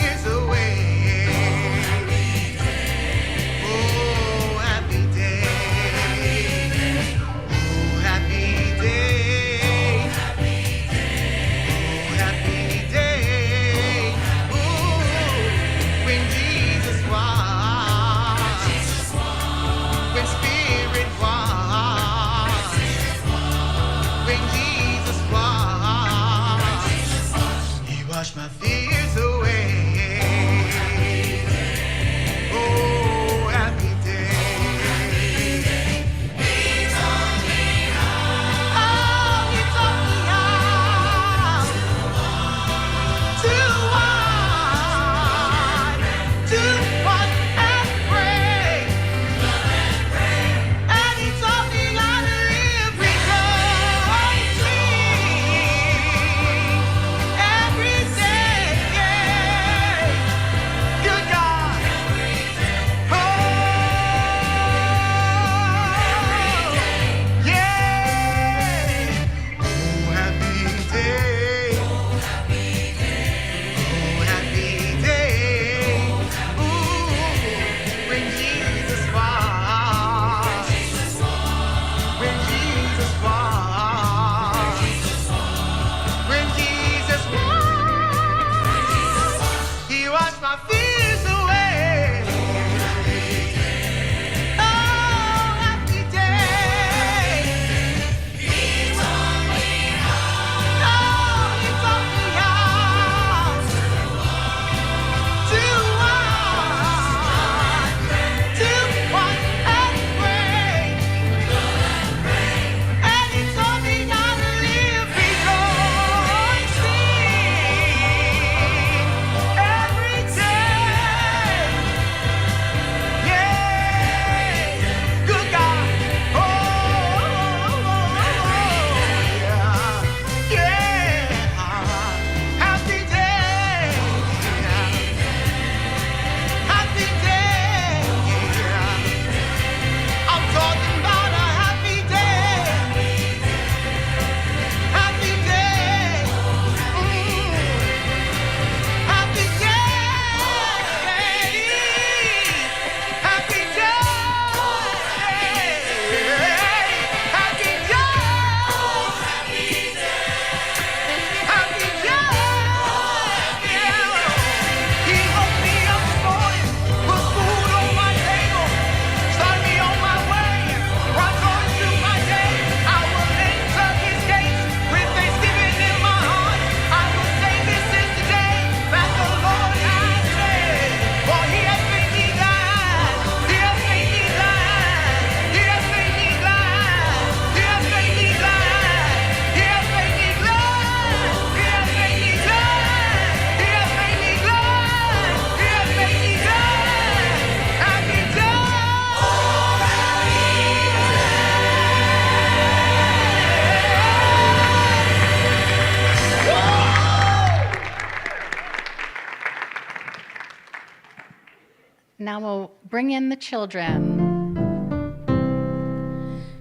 now we'll bring in the children.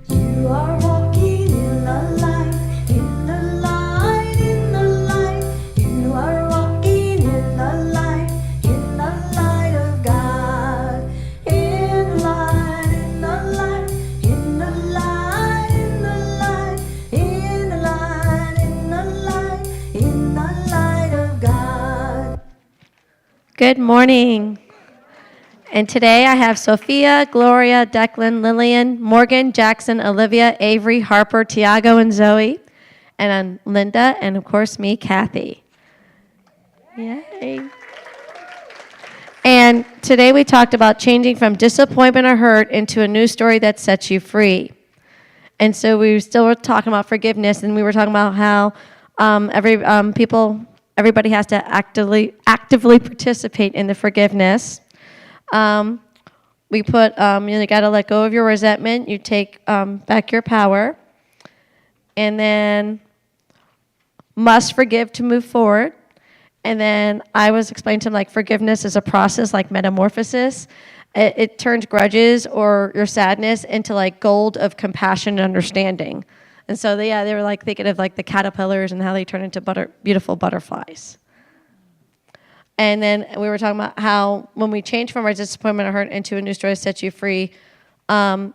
You are walking in the light, in the light, in the light. You are walking in the light of God. In the light, in the light, in the light, in the light, in the light, in the light, in the light of God. Good morning. And today I have Sophia, Gloria, Declan, Lillian, Morgan, Jackson, Olivia, Avery, Harper, Tiago, and Zoe, and Linda, and of course me, Kathy. Yay. And today we talked about changing from disappointment or hurt into a new story that sets you free. And so we still were talking about forgiveness, and we were talking about how everybody has to actively participate in the forgiveness. We put, you got to let go of your resentment. You take back your power. And then must forgive to move forward. And then I was explaining to them, like, forgiveness is a process like metamorphosis. It turns grudges or your sadness into, like, gold of compassion and understanding. And so, they were, like, thinking of, like, the caterpillars and how they turn into beautiful butterflies. And then we were talking about how when we change from our disappointment or hurt into a new story that sets you free, you're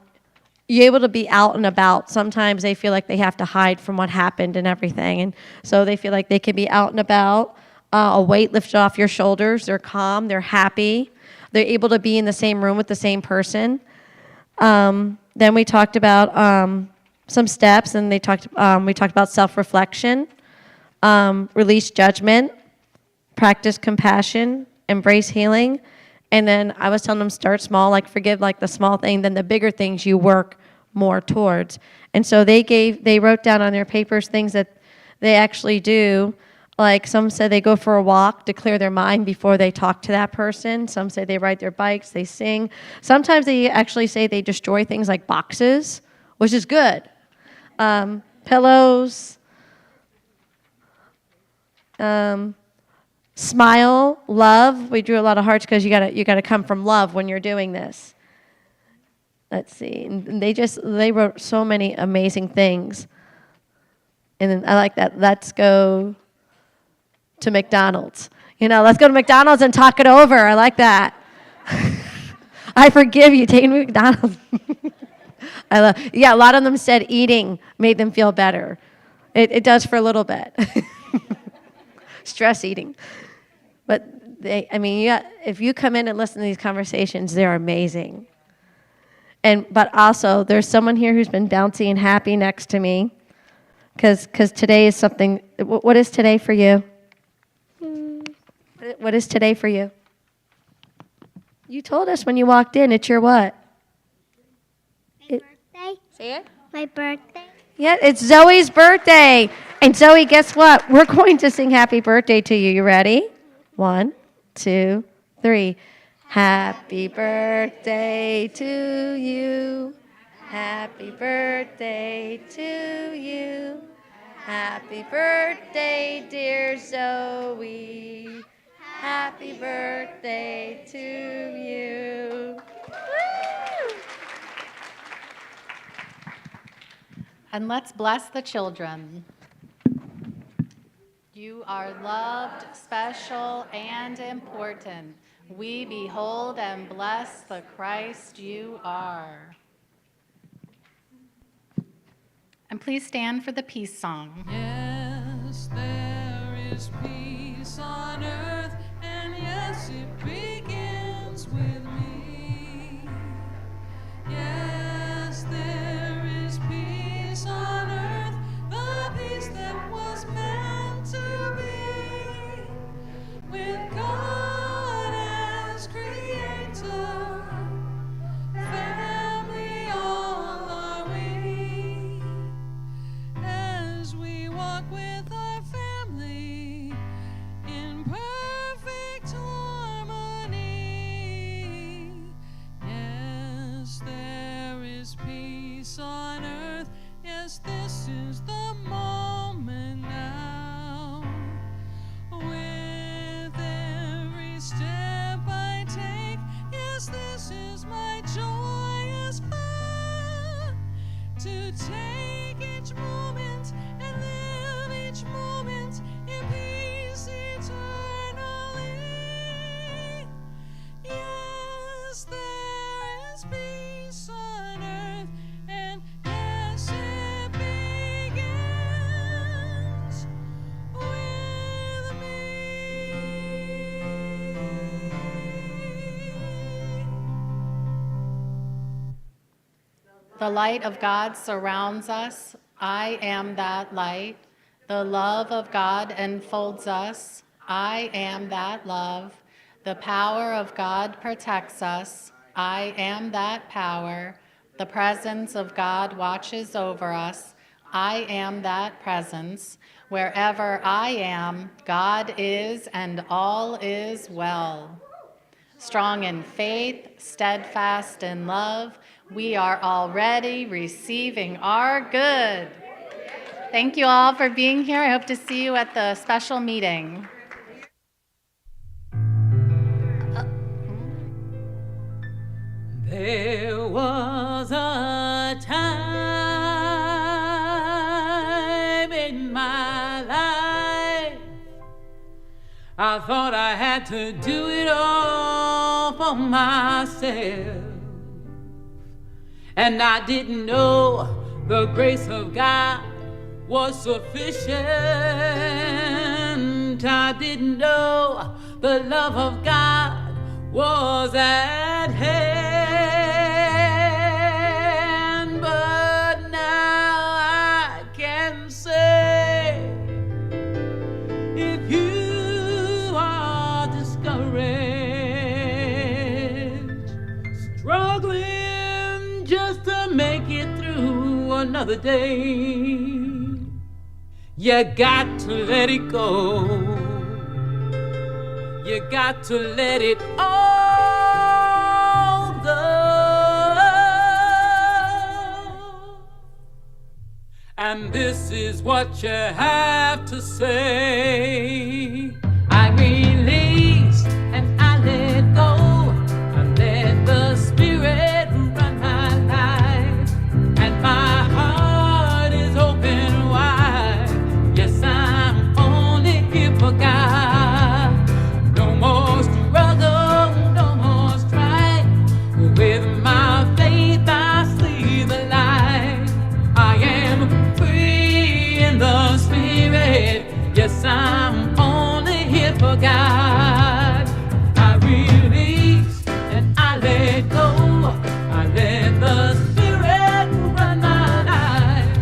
able to be out and about. Sometimes they feel like they have to hide from what happened and everything. And so they feel like they can be out and about, a weight lifted off your shoulders. They're calm. They're happy. They're able to be in the same room with the same person. Then we talked about some steps, and we talked about self-reflection, release judgment, practice compassion, embrace healing. And then I was telling them, start small, like forgive like the small thing, then the bigger things you work more towards. And so they wrote down on their papers things that they actually do. Like some said they go for a walk to clear their mind before they talk to that person. Some say they ride their bikes, they sing. Sometimes they actually say they destroy things like boxes, which is good. Pillows. Smile, love. We drew a lot of hearts because you gotta come from love when you're doing this. Let's see. And they wrote so many amazing things. And then I like that. Let's go to McDonald's. Let's go to McDonald's and talk it over. I like that. I forgive you. Taking me to McDonald's. A lot of them said eating made them feel better. It does for a little bit. Stress eating. But if you come in and listen to these conversations, they're amazing. But also, there's someone here who's been bouncy and happy next to me, because today is something. What is today for you? What is today for you? You told us when you walked in. It's your what? My birthday. Say it. My birthday. Yeah, it's Zoe's birthday. And Zoe, guess what? We're going to sing happy birthday to you. You ready? 1, 2, 3. Happy birthday to you. Happy birthday to you. Happy birthday, dear Zoe. Happy birthday to you. Woo! And let's bless the children. You are loved, special, and important. We behold and bless the Christ you are. And please stand for the peace song. Yes, there is peace on earth, and yes, it begins with me. Yes, there is peace on earth, the peace that was meant to be, with God as creator, family all are we, as we walk with our family in perfect harmony. Yes, there is peace on earth. Yes, this is the moment now. With every step I take, yes, to take each moment and live each moment in peace eternally. Yes, there is peace on earth, and yes, it begins with me. The light of God surrounds us. I am that light. The love of God enfolds us. I am that love. The power of God protects us. I am that power. The presence of God watches over us. I am that presence. Wherever I am, God is, and all is well. Strong in faith, steadfast in love, we are already receiving our good. Thank you all for being here. I hope to see you at the special meeting. There was a time in my life I thought I had to do it all for myself, and I didn't know the grace of God was sufficient. I didn't know the love of God was at hand, but now I can say, if you are discouraged, struggling just to make it through another day, you got to let it go. You got to let it all go. And this is what you have to say. I release and I let go. I let the Spirit run my life, and my heart is open wide. Yes, I'm only here for God. No more struggle, no more strife. With my faith I see the light. I am free in the Spirit. Yes, I'm only here for God. I release and I let go. I let the Spirit run my life,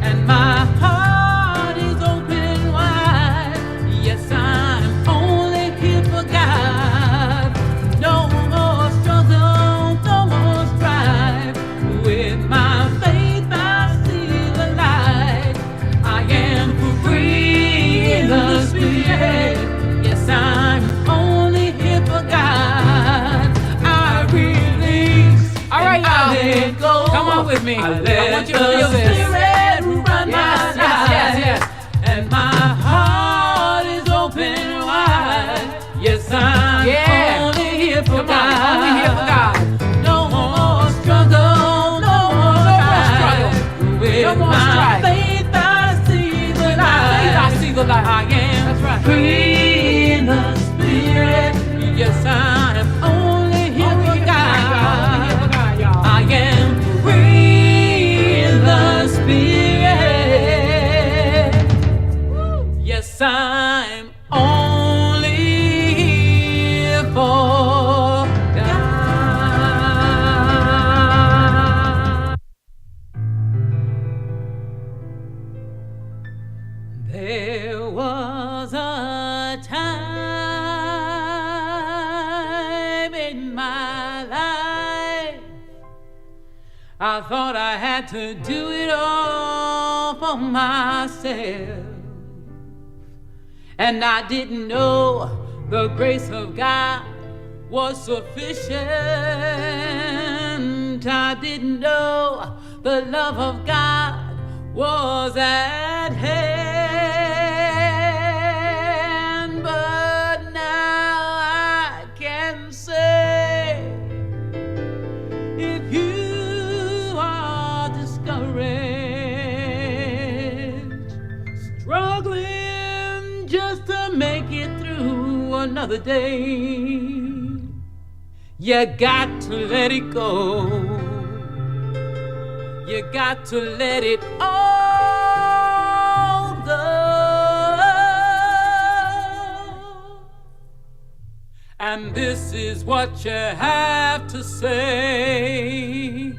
and my heart is open wide. Yes, I'm only here for God. No more struggle, no more strife. With my faith I see the light. I am free in the Spirit. Yes, I'm only here for God. I release. All right, y'all. Let go. Come on with me. I want you to feel this. Spirit run my life. Yes. And my heart is open wide. Yes, I'm only here for God. Only here for God. No more struggle, no more strife. With my faith I see the light. I see the light. I am free in the Spirit. Yes, I am only here for God. I am free in the Spirit. Yes, I'm only here for God. There was a time in my life I thought I had to do it all for myself, and I didn't know the grace of God was sufficient. I didn't know the love of God was at hand, but now I can say, if you are discouraged, to make it through another day. You got to let it go. You got to let it all go. And this is what you have to say.